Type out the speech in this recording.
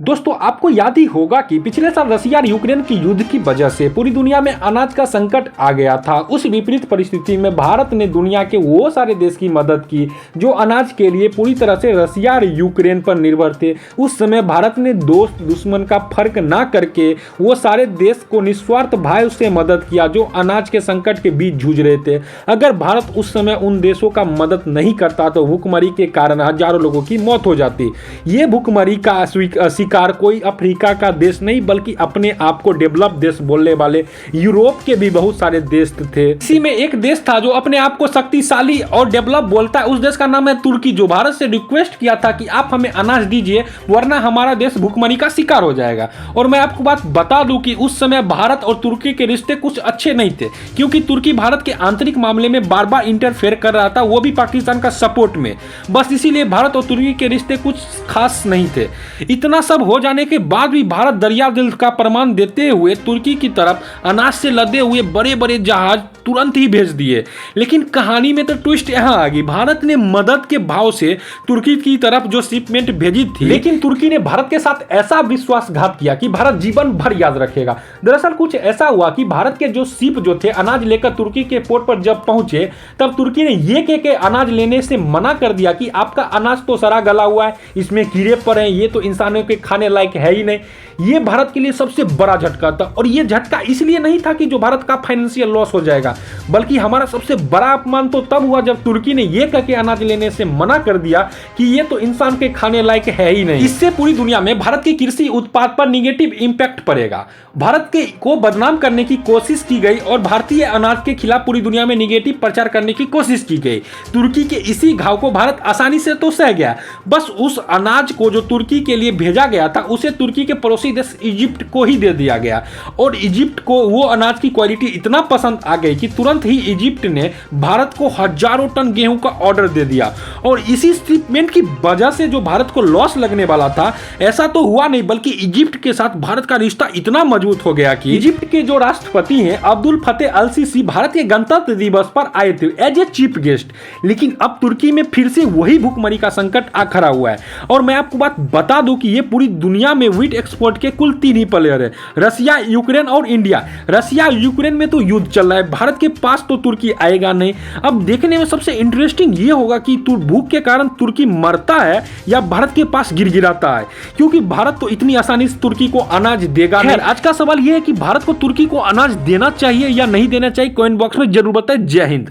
दोस्तों आपको याद ही होगा कि पिछले साल रसिया और यूक्रेन की युद्ध की वजह से पूरी दुनिया में अनाज का संकट आ गया था। उस विपरीत परिस्थिति में भारत ने दुनिया के वो सारे देश की मदद की जो अनाज के लिए पूरी तरह से रसिया और यूक्रेन पर निर्भर थे। उस समय भारत ने दोस्त दुश्मन का फर्क ना करके वो सारे देश को निस्वार्थ भाव से मदद किया जो अनाज के संकट के बीच जूझ रहे थे। अगर भारत उस समय उन देशों का मदद नहीं करता तो भूखमरी के कारण हजारों लोगों की मौत हो जाती। ये भूखमरी का शिकार कोई अफ्रीका का देश नहीं बल्कि अपने आप को डेवलप देश बोलने वाले यूरोप के भी बहुत सारे देश थे। इसी में एक देश था जो अपने आप को शक्तिशाली और डेवलप बोलता है। उस देश का नाम है तुर्की, जो भारत से रिक्वेस्ट किया था कि आप हमें अनाज दीजिए वरना हमारा देश भूखमरी का शिकार हो जाएगा। और मैं आपको बात बता दूं कि उस समय भारत और तुर्की के रिश्ते कुछ अच्छे नहीं थे, क्योंकि तुर्की भारत के आंतरिक मामले में बार बार इंटरफेयर कर रहा था, वो भी पाकिस्तान का सपोर्ट में। बस इसीलिए भारत और तुर्की के रिश्ते कुछ खास नहीं थे। इतना सब हो जाने के बाद भी भारत दरिया दिल का प्रमाण देते हुए तुर्की की तरफ अनाज से लदे हुए बड़े बड़े जहाज तुरंत ही भेज दिए। लेकिन कहानी में तो ट्विस्ट यहाँ आ गई। भारत ने मदद के भाव से तुर्की की तरफ जो शिपमेंट भेजी थी, लेकिन तुर्की ने भारत के साथ ऐसा विश्वासघात किया कि भारत जीवन भर याद रखेगा। दरअसल कुछ ऐसा हुआ कि भारत के जो शिप जो थे अनाज लेकर तुर्की के पोर्ट पर जब पहुंचे तब तुर्की ने ये कह के अनाज लेने से मना कर दिया कि आपका अनाज तो सड़ा गला हुआ है, इसमें कीड़े पड़े हैं, ये तो इंसानों के खाने लायक है ही नहीं। ये भारत के लिए सबसे बड़ा झटका था। और ये झटका इसलिए नहीं था कि जो भारत का फाइनेंशियल लॉस हो जाएगा, बल्कि हमारा सबसे बड़ा अपमान तो तब हुआ जब तुर्की ने यह कह के अनाज लेने से मना कर दिया कि ये तो इंसान के खाने लायक है ही नहीं। इससे पूरी दुनिया में भारत की कृषि उत्पाद पर निगेटिव इंपैक्ट पड़ेगा। भारत के को बदनाम करने की कोशिश की गई और भारतीय अनाज के खिलाफ पूरी दुनिया में निगेटिव प्रचार करने की कोशिश की गई। तुर्की के इसी घाव को भारत आसानी से तो सह गया। बस उस अनाज को जो तुर्की के लिए भेजा गया था उसे तुर्की के पड़ोसी देश इजिप्ट को ही दे दिया गया। और इजिप्ट को वो अनाज की क्वालिटी इतना पसंद आ गई कि तुरंत ही इजिप्ट ने भारत को हजारों टन गेहूं का ऑर्डर दे दिया। और इसी शिपमेंट की वजह से जो भारत को लॉस लगने वाला था, ऐसा तो हुआ नहीं बल्कि इजिप्ट के साथ भारत का रिश्ता इतना मजबूत हो गया कि इजिप्ट के जो राष्ट्रपति हैं अब्दुल फतेह अल सीसी भारत के गणतंत्र दिवस पर आए थे एज ए चीफ गेस्ट। लेकिन अब तुर्की में फिर से वही भूखमरी का संकट आ खड़ा हुआ है। और मैं आपको बात बता दूं कि ये पूरी दुनिया में व्हीट एक्सपोर्ट के कुल 3 ही प्लेयर है, रसिया, यूक्रेन और इंडिया। रसिया यूक्रेन में तो युद्ध चल रहा है, भारत के पास तो तुर्की आएगा नहीं। अब देखने में सबसे इंटरेस्टिंग ये होगा कि भूख के कारण तुर्की मरता है या भारत के पास गिड़गिड़ाता है, क्योंकि भारत तो इतनी आसानी से तुर्की को अनाज देगा नहीं। आज का सवाल यह है कि भारत को तुर्की को अनाज देना चाहिए या नहीं देना चाहिए, कमेंट बॉक्स में जरूर बताएं। जय हिंद।